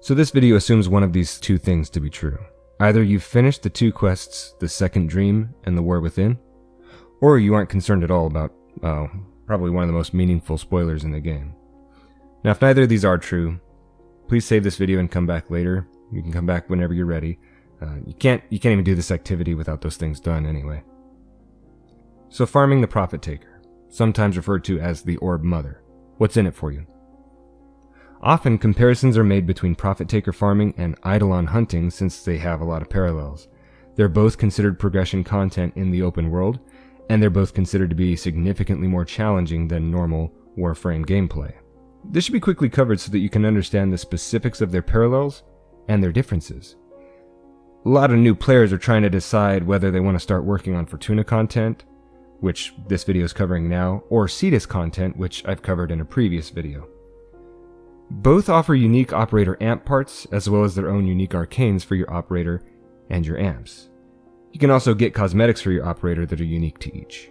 So this video assumes one of these two things to be true. Either you've finished the two quests, the Second Dream and the War Within, or you aren't concerned at all about, probably one of the most meaningful spoilers in the game. Now if neither of these are true, please save this video and come back later. You can come back whenever you're ready. You can't even do this activity without those things done anyway. So farming the Profit Taker, sometimes referred to as the Orb Mother. What's in it for you? Often comparisons are made between Profit Taker farming and Eidolon hunting since they have a lot of parallels. They're both considered progression content in the open world, and they're both considered to be significantly more challenging than normal Warframe gameplay. This should be quickly covered so that you can understand the specifics of their parallels and their differences. A lot of new players are trying to decide whether they want to start working on Fortuna content, which this video is covering now, or Cetus content, which I've covered in a previous video. Both offer unique operator amp parts, as well as their own unique arcanes for your operator and your amps. You can also get cosmetics for your operator that are unique to each.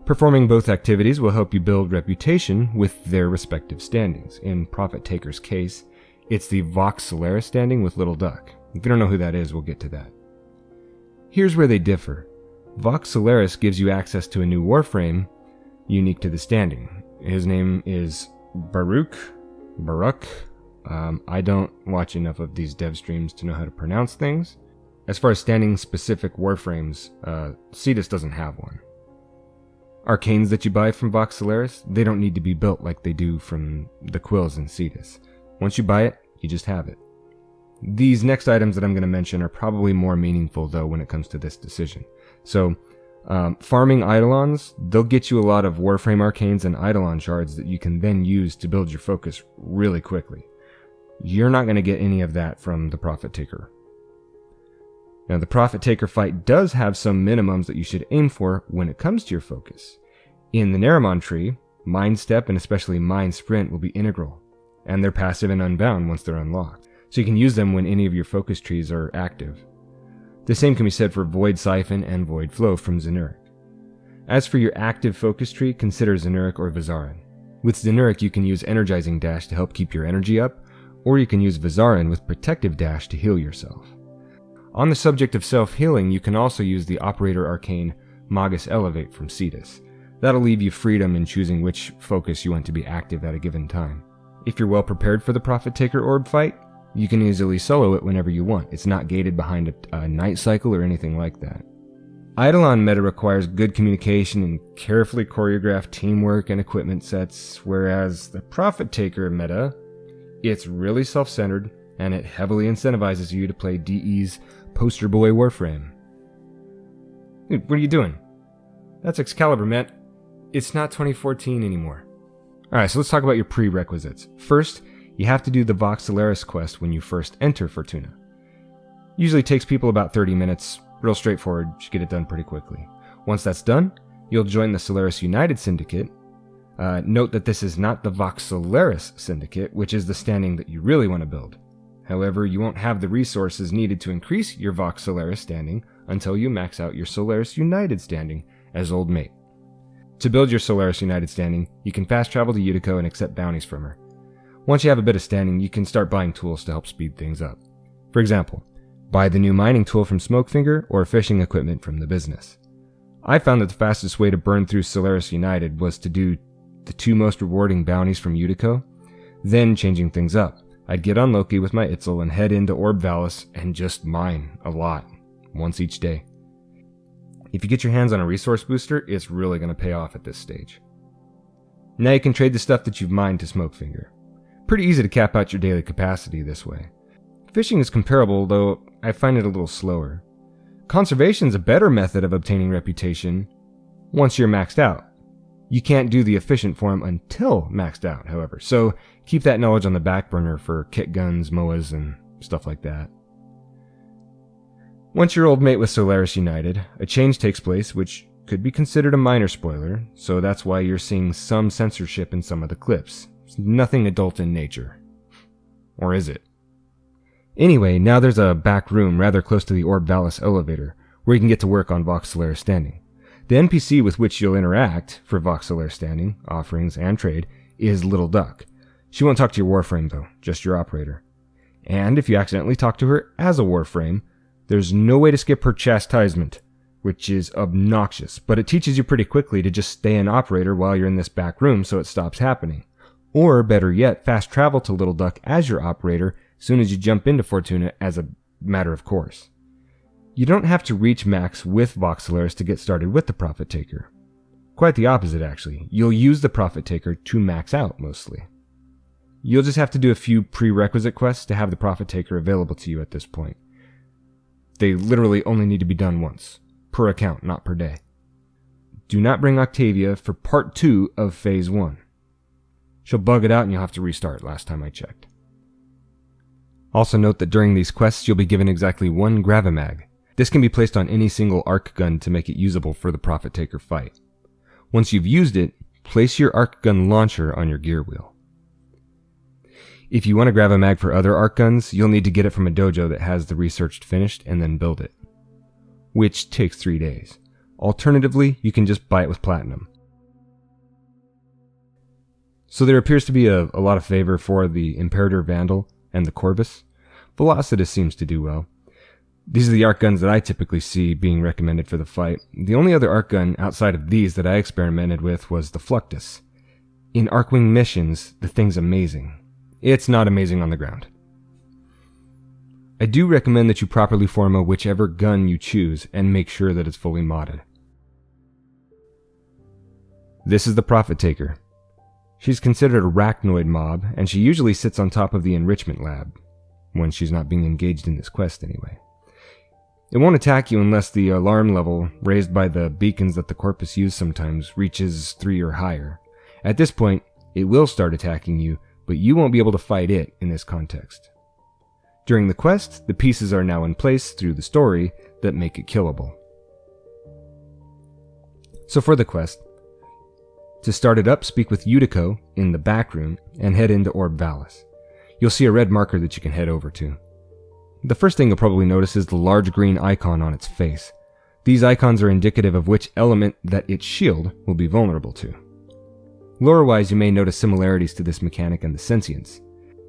Performing both activities will help you build reputation with their respective standings. In Profit Taker's case, it's the Vox Solaris standing with Little Duck. If you don't know who that is, we'll get to that. Here's where they differ. Vox Solaris gives you access to a new Warframe unique to the standing. His name is Baruch. I don't watch enough of these dev streams to know how to pronounce things. As far as standing specific Warframes, Cetus doesn't have one. Arcanes that you buy from Vox Solaris, they don't need to be built like they do from the quills in Cetus. Once you buy it, you just have it. These next items that I'm going to mention are probably more meaningful though when it comes to this decision. So, farming Eidolons, they'll get you a lot of Warframe arcanes and Eidolon shards that you can then use to build your focus really quickly. You're not going to get any of that from the Profit Taker. Now the Profit Taker fight does have some minimums that you should aim for when it comes to your focus. In the Naramon tree, Mind Step and especially Mind Sprint will be integral, and they're passive and unbound once they're unlocked, so you can use them when any of your focus trees are active. The same can be said for Void Siphon and Void Flow from Zenuric. As for your active focus tree, consider Zenuric or Vizarin. With Zenuric you can use Energizing Dash to help keep your energy up, or you can use Vizarin with Protective Dash to heal yourself. On the subject of self-healing, you can also use the Operator Arcane Magus Elevate from Cetus. That'll leave you freedom in choosing which focus you want to be active at a given time. If you're well prepared for the Profit Taker Orb fight, you can easily solo it whenever you want. It's not gated behind a night cycle or anything like that. Eidolon meta requires good communication and carefully choreographed teamwork and equipment sets, whereas the Profit Taker meta, it's really self-centered and it heavily incentivizes you to play DE's poster boy Warframe. Dude, what are you doing? That's Excalibur, man. It's not 2014 anymore. Alright, so let's talk about your prerequisites. First, you have to do the Vox Solaris quest when you first enter Fortuna. Usually takes people about 30 minutes, real straightforward, should get it done pretty quickly. Once that's done, you'll join the Solaris United Syndicate. Note that this is not the Vox Solaris Syndicate, which is the standing that you really want to build. However, you won't have the resources needed to increase your Vox Solaris standing until you max out your Solaris United standing as Old Mate. To build your Solaris United standing, you can fast travel to Yutiko and accept bounties from her. Once you have a bit of standing, you can start buying tools to help speed things up. For example, buy the new mining tool from Smokefinger or fishing equipment from the business. I found that the fastest way to burn through Solaris United was to do the two most rewarding bounties from Yutiko, then changing things up. I'd get on Loki with my Itzel and head into Orb Valis and just mine a lot, once each day. If you get your hands on a resource booster, it's really going to pay off at this stage. Now you can trade the stuff that you've mined to Smokefinger. Pretty easy to cap out your daily capacity this way. Fishing is comparable, though I find it a little slower. Conservation is a better method of obtaining reputation once you're maxed out. You can't do the efficient form until maxed out, however, so keep that knowledge on the back burner for kit guns, MOAs, and stuff like that. Once you're Old Mate with Solaris United, a change takes place which could be considered a minor spoiler, so that's why you're seeing some censorship in some of the clips. It's nothing adult in nature. Or is it? Anyway, now there's a back room rather close to the Orb Valis elevator, where you can get to work on Vox Solaris standing. The NPC with which you'll interact for Vox Solaris standing, offerings, and trade is Little Duck. She won't talk to your Warframe though, just your operator. And if you accidentally talk to her as a Warframe, there's no way to skip her chastisement, which is obnoxious, but it teaches you pretty quickly to just stay an operator while you're in this back room so it stops happening. Or better yet, fast travel to Little Duck as your operator as soon as you jump into Fortuna as a matter of course. You don't have to reach max with Voxelaris to get started with the Profit Taker. Quite the opposite actually. You'll use the Profit Taker to max out mostly. You'll just have to do a few prerequisite quests to have the Profit Taker available to you at this point. They literally only need to be done once, per account, not per day. Do not bring Octavia for part 2 of phase 1. She'll bug it out and you'll have to restart last time I checked. Also note that during these quests you'll be given exactly 1 Gravimag. This can be placed on any single arc gun to make it usable for the Profit Taker fight. Once you've used it, place your arc gun launcher on your gear wheel. If you want to grab a mag for other arc guns, you'll need to get it from a dojo that has the researched finished and then build it, which takes 3 days. Alternatively, you can just buy it with platinum. So there appears to be a lot of favor for the Imperator Vandal and the Corvus. Velocitus seems to do well. These are the arc guns that I typically see being recommended for the fight. The only other arc gun outside of these that I experimented with was the Fluctus. In Arcwing missions, the thing's amazing. It's not amazing on the ground. I do recommend that you properly forma whichever gun you choose and make sure that it's fully modded. This is the Profit Taker. She's considered a Arachnoid mob, and she usually sits on top of the enrichment lab, when she's not being engaged in this quest anyway. It won't attack you unless the alarm level, raised by the beacons that the Corpus use sometimes, reaches 3 or higher. At this point, it will start attacking you, but you won't be able to fight it in this context. During the quest, the pieces are now in place through the story that make it killable. So for the quest, to start it up, speak with Yutiko in the back room and head into Orb Valis. You'll see a red marker that you can head over to. The first thing you'll probably notice is the large green icon on its face. These icons are indicative of which element that its shield will be vulnerable to. Lore-wise, you may notice similarities to this mechanic and the Sentients.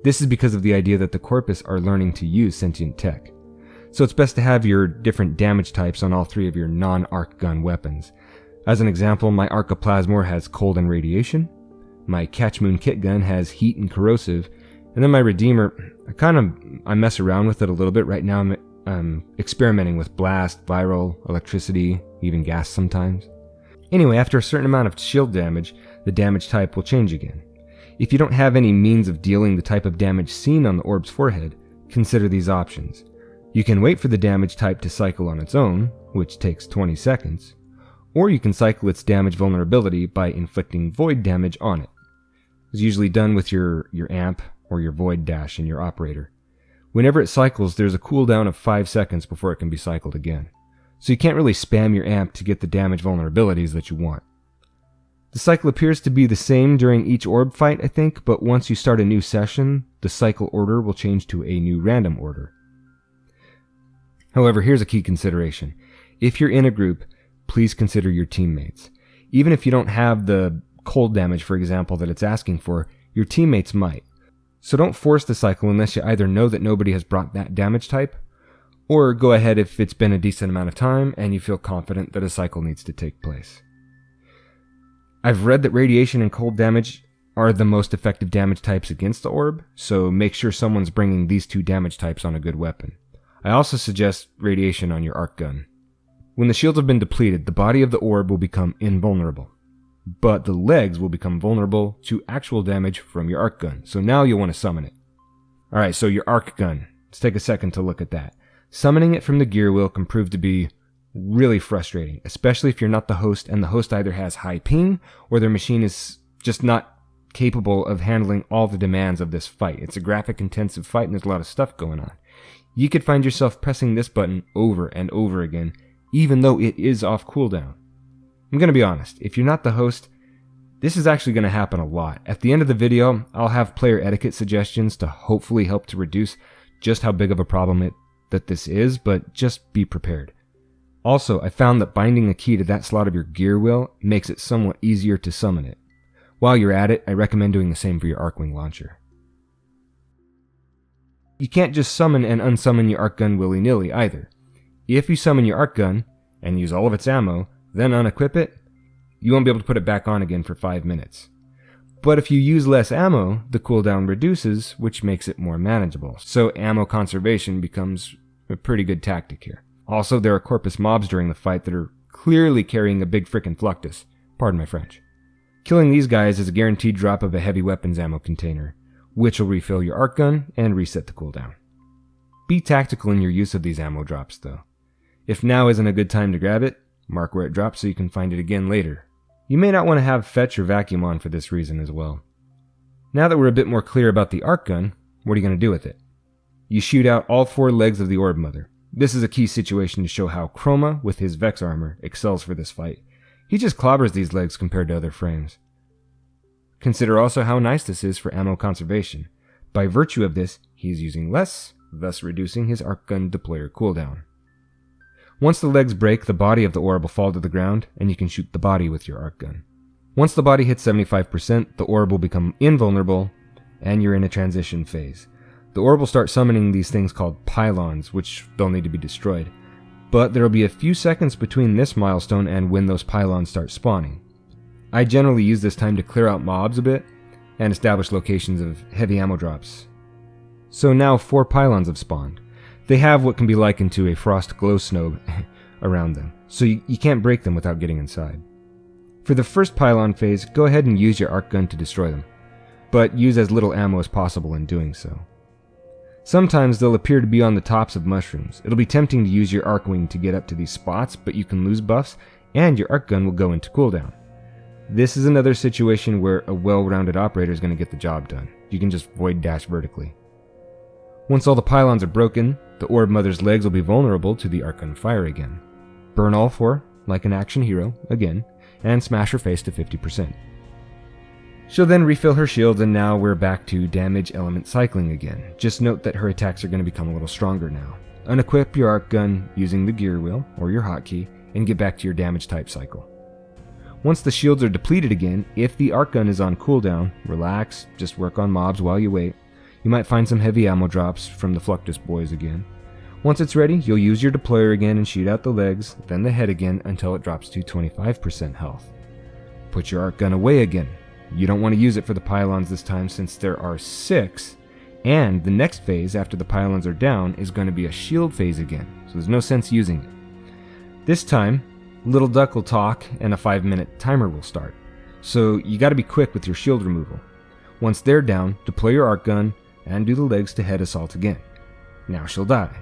This is because of the idea that the Corpus are learning to use sentient tech. So it's best to have your different damage types on all 3 of your non-arc gun weapons. As an example, my Arcoplasmor has cold and radiation, my Catchmoon Kit Gun has heat and corrosive, and then my Redeemer, I mess around with it a little bit. Right now I'm experimenting with blast, viral, electricity, even gas sometimes. Anyway, after a certain amount of shield damage, the damage type will change again. If you don't have any means of dealing the type of damage seen on the orb's forehead, consider these options. You can wait for the damage type to cycle on its own, which takes 20 seconds, or you can cycle its damage vulnerability by inflicting void damage on it. It's usually done with your amp or your void dash in your operator. Whenever it cycles, there's a cooldown of 5 seconds before it can be cycled again. So you can't really spam your amp to get the damage vulnerabilities that you want. The cycle appears to be the same during each orb fight, I think, but once you start a new session, the cycle order will change to a new random order. However, here's a key consideration. If you're in a group, please consider your teammates. Even if you don't have the cold damage, for example, that it's asking for, your teammates might. So don't force the cycle unless you either know that nobody has brought that damage type, or go ahead if it's been a decent amount of time and you feel confident that a cycle needs to take place. I've read that radiation and cold damage are the most effective damage types against the orb, so make sure someone's bringing these 2 damage types on a good weapon. I also suggest radiation on your arc gun. When the shields have been depleted, the body of the orb will become invulnerable, but the legs will become vulnerable to actual damage from your arc gun, so now you'll want to summon it. Alright, so your arc gun. Let's take a second to look at that. Summoning it from the gear wheel can prove to be really frustrating, especially if you're not the host and the host either has high ping or their machine is just not capable of handling all the demands of this fight. It's a graphic intensive fight and there's a lot of stuff going on. You could find yourself pressing this button over and over again, even though it is off cooldown. I'm going to be honest, if you're not the host, this is actually going to happen a lot. At the end of the video, I'll have player etiquette suggestions to hopefully help to reduce just how big of a problem that this is, but just be prepared. Also, I found that binding a key to that slot of your gear wheel makes it somewhat easier to summon it. While you're at it, I recommend doing the same for your Arcwing launcher. you can't just summon and unsummon your arc gun willy-nilly either. If you summon your arc gun and use all of its ammo, then unequip it, you won't be able to put it back on again for 5 minutes. But if you use less ammo, the cooldown reduces, which makes it more manageable. So ammo conservation becomes a pretty good tactic here. Also, there are corpus mobs during the fight that are clearly carrying a big frickin' fluctus. Pardon my French. Killing these guys is a guaranteed drop of a heavy weapons ammo container, which will refill your arc gun and reset the cooldown. Be tactical in your use of these ammo drops though. If now isn't a good time to grab it, mark where it drops so you can find it again later. You may not want to have fetch or vacuum on for this reason as well. Now that we're a bit more clear about the arc gun, what are you going to do with it? You shoot out all 4 legs of the Orb Mother. This is a key situation to show how Chroma, with his Vex armor, excels for this fight. He just clobbers these legs compared to other frames. Consider also how nice this is for ammo conservation. By virtue of this, he's using less, thus reducing his arc gun deployer cooldown. Once the legs break, the body of the orb will fall to the ground, and you can shoot the body with your arc gun. Once the body hits 75%, the orb will become invulnerable, and you're in a transition phase. The orb will start summoning these things called pylons, which they'll need to be destroyed. But there will be a few seconds between this milestone and when those pylons start spawning. I generally use this time to clear out mobs a bit, and establish locations of heavy ammo drops. So now 4 pylons have spawned. They have what can be likened to a frost glow snow around them, so you can't break them without getting inside. For the first pylon phase, go ahead and use your arc gun to destroy them, but use as little ammo as possible in doing so. Sometimes they'll appear to be on the tops of mushrooms. It'll be tempting to use your arc wing to get up to these spots, but you can lose buffs, and your arc gun will go into cooldown. This is another situation where a well-rounded operator is going to get the job done. You can just void dash vertically. Once all the pylons are broken, the Orb Mother's legs will be vulnerable to the arc gun fire again. Burn all 4, like an action hero, again, and smash her face to 50%. She'll then refill her shields, and now we're back to damage element cycling again. Just note that her attacks are going to become a little stronger now. Unequip your arc gun using the gear wheel, or your hotkey, and get back to your damage type cycle. Once the shields are depleted again, if the arc gun is on cooldown, relax, just work on mobs while you wait. You might find some heavy ammo drops from the Fluctus boys again. Once it's ready, you'll use your deployer again and shoot out the legs, then the head again until it drops to 25% health. Put your arc gun away again. You don't want to use it for the pylons this time since there are 6, and the next phase after the pylons are down is going to be a shield phase again, so there's no sense using it. This time, Little Duck will talk and a 5-minute timer will start, so you gotta be quick with your shield removal. Once they're down, deploy your arc gun and do the legs to head assault again. Now she'll die.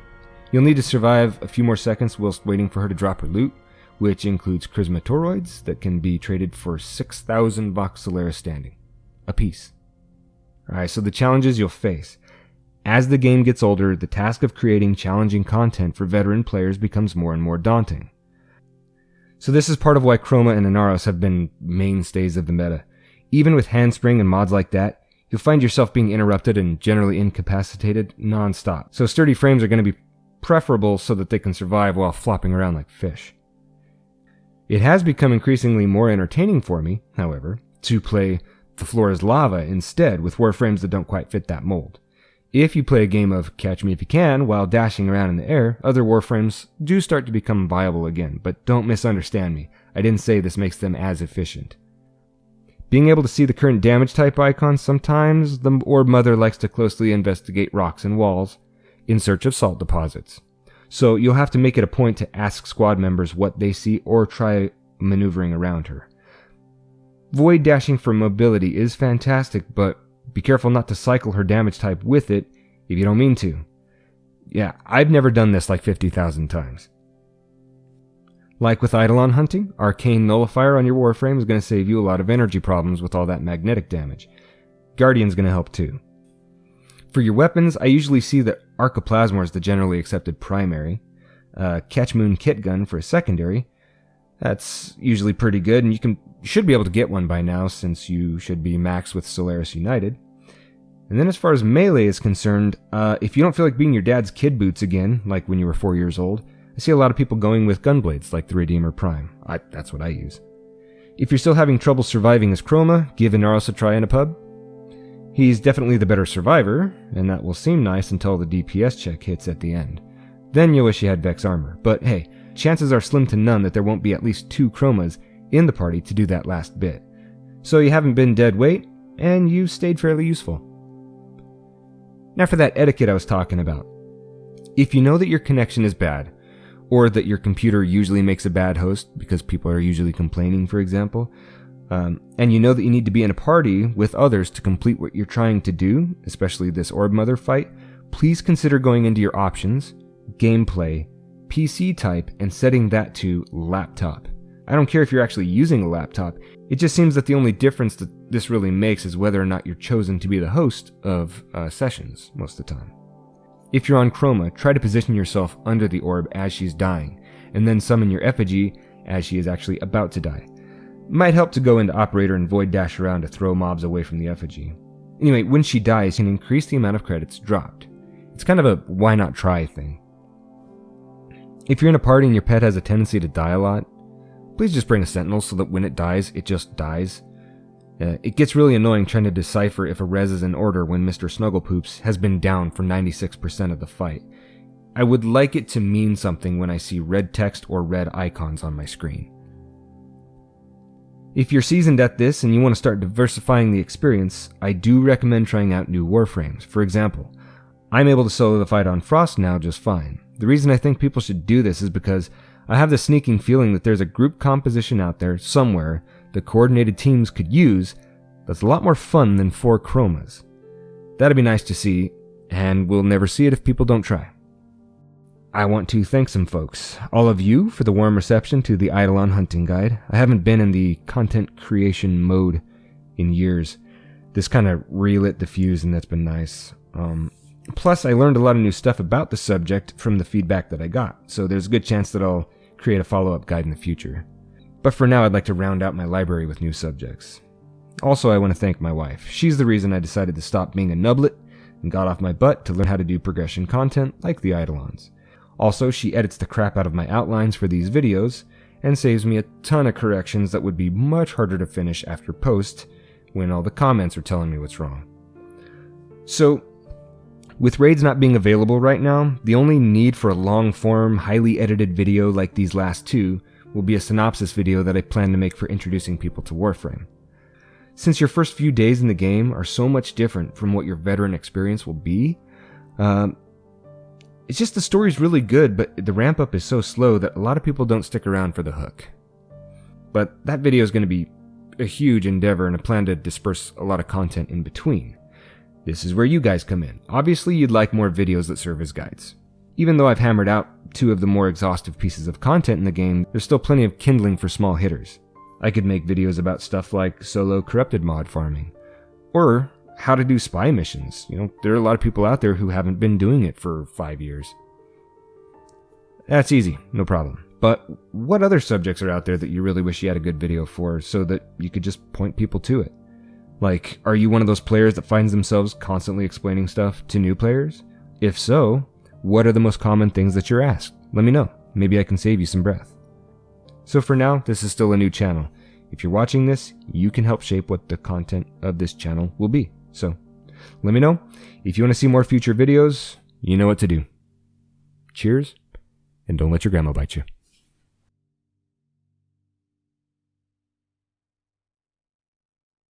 You'll need to survive a few more seconds whilst waiting for her to drop her loot, which includes Charisma Toroids that can be traded for 6,000 Vox Solaris standing, apiece. Alright, so the challenges you'll face. As the game gets older, the task of creating challenging content for veteran players becomes more and more daunting. So this is part of why Chroma and Inaros have been mainstays of the meta. Even with Handspring and mods like that, you'll find yourself being interrupted and generally incapacitated non-stop. So sturdy frames are going to be preferable so that they can survive while flopping around like fish. It has become increasingly more entertaining for me, however, to play The Floor is Lava instead with warframes that don't quite fit that mold. If you play a game of Catch Me If You Can while dashing around in the air, other warframes do start to become viable again, but don't misunderstand me. I didn't say this makes them as efficient. Being able to see the current damage type icon, sometimes the Orb Mother likes to closely investigate rocks and walls in search of salt deposits. So you'll have to make it a point to ask squad members what they see or try maneuvering around her. Void dashing for mobility is fantastic, but be careful not to cycle her damage type with it if you don't mean to. Yeah, I've never done this like 50,000 times. Like with Eidolon hunting, Arcane Nullifier on your Warframe is going to save you a lot of energy problems with all that magnetic damage. Guardian's going to help too. For your weapons, I usually see that Arcoplasmor is the generally accepted primary. Catch Moon Kit Gun for a secondary. That's usually pretty good, and you should be able to get one by now since you should be maxed with Solaris United. And then as far as melee is concerned, if you don't feel like being your dad's kid boots again, like when you were 4 years old, I see a lot of people going with Gunblades like the Redeemer Prime. That's what I use. If you're still having trouble surviving as Chroma, give Inaros a try in a pub. He's definitely the better survivor, and that will seem nice until the DPS check hits at the end. Then you'll wish you had Vex armor, but hey, chances are slim to none that there won't be at least 2 chromas in the party to do that last bit. So you haven't been dead weight, and you've stayed fairly useful. Now for that etiquette I was talking about. If you know that your connection is bad, or that your computer usually makes a bad host because people are usually complaining, for example, and you know that you need to be in a party with others to complete what you're trying to do, especially this Orb Mother fight, please consider going into your options, gameplay, PC type, and setting that to laptop. I don't care if you're actually using a laptop, it just seems that the only difference that this really makes is whether or not you're chosen to be the host of sessions most of the time. If you're on Chroma, try to position yourself under the orb as she's dying, and then summon your effigy as she is actually about to die. Might help to go into Operator and Void Dash around to throw mobs away from the effigy. Anyway, when she dies, you can increase the amount of credits dropped. It's kind of a why not try thing. If you're in a party and your pet has a tendency to die a lot, please just bring a sentinel so that when it dies, it just dies. It gets really annoying trying to decipher if a res is in order when Mr. Snugglepoops has been down for 96% of the fight. I would like it to mean something when I see red text or red icons on my screen. If you're seasoned at this and you want to start diversifying the experience, I do recommend trying out new Warframes. For example, I'm able to solo the fight on Frost now just fine. The reason I think people should do this is because I have the sneaking feeling that there's a group composition out there somewhere that coordinated teams could use that's a lot more fun than 4 chromas. That'd be nice to see, and we'll never see it if people don't try. I want to thank some folks, all of you, for the warm reception to the Eidolon Hunting Guide. I haven't been in the content creation mode in years. This kind of relit the fuse, and that's been nice. Plus, I learned a lot of new stuff about the subject from the feedback that I got, so there's a good chance that I'll create a follow-up guide in the future. But for now, I'd like to round out my library with new subjects. Also, I want to thank my wife. She's the reason I decided to stop being a nublet and got off my butt to learn how to do progression content like the Eidolons. Also, she edits the crap out of my outlines for these videos and saves me a ton of corrections that would be much harder to finish after post when all the comments are telling me what's wrong. So, with raids not being available right now, the only need for a long-form, highly edited video like these last 2 will be a synopsis video that I plan to make for introducing people to Warframe. Since your first few days in the game are so much different from what your veteran experience will be, it's just the story's really good, but the ramp up is so slow that a lot of people don't stick around for the hook. But that video is going to be a huge endeavor, and I plan to disperse a lot of content in between. This is where you guys come in. Obviously, you'd like more videos that serve as guides. Even though I've hammered out 2 of the more exhaustive pieces of content in the game, there's still plenty of kindling for small hitters. I could make videos about stuff like solo corrupted mod farming, or how to do spy missions. There are a lot of people out there who haven't been doing it for 5 years. That's easy, no problem. But what other subjects are out there that you really wish you had a good video for so that you could just point people to it? Like, are you one of those players that finds themselves constantly explaining stuff to new players? If so, what are the most common things that you're asked? Let me know. Maybe I can save you some breath. So for now, this is still a new channel. If you're watching this, you can help shape what the content of this channel will be. So, let me know. If you want to see more future videos, you know what to do. Cheers, and don't let your grandma bite you.